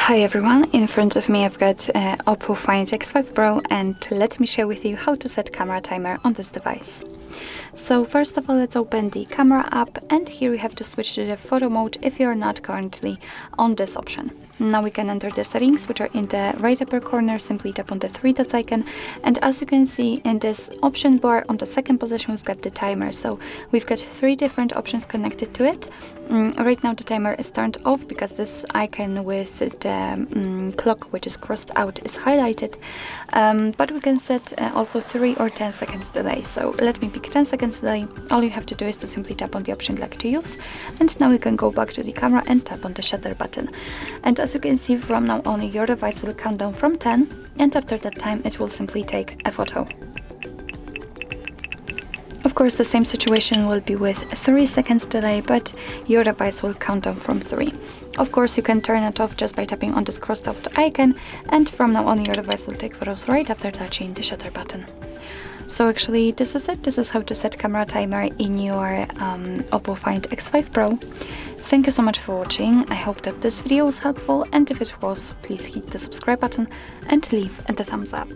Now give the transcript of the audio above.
Hi everyone, in front of me I've got OPPO Find X5 Pro, and let me share with you how to set camera timer on this device. So first of all, let's open the camera app, and here we have to switch to the photo mode if you're not currently on this option. Now we can enter the settings, which are in the right upper corner. Simply tap on the three dots icon, and as you can see in this option bar on the second position, we've got the timer. So we've got three different options connected to it. Right now the timer is turned off because this icon with the clock which is crossed out is highlighted, but we can set also 3 or 10 seconds delay. So let me pick 10 seconds delay. All you have to do is to simply tap on the option like to use, and now we can go back to the camera and tap on the shutter button. And as you can see, from now on your device will count down from 10, and after that time it will simply take a photo. Of course, the same situation will be with 3 seconds delay, but your device will count down from 3. Of course, you can turn it off just by tapping on this crossed out icon, and from now on your device will take photos right after touching the shutter button. So actually, this is it. This is how to set camera timer in your OPPO Find X5 Pro. Thank you so much for watching. I hope that this video was helpful, and if it was, please hit the subscribe button and leave a thumbs up.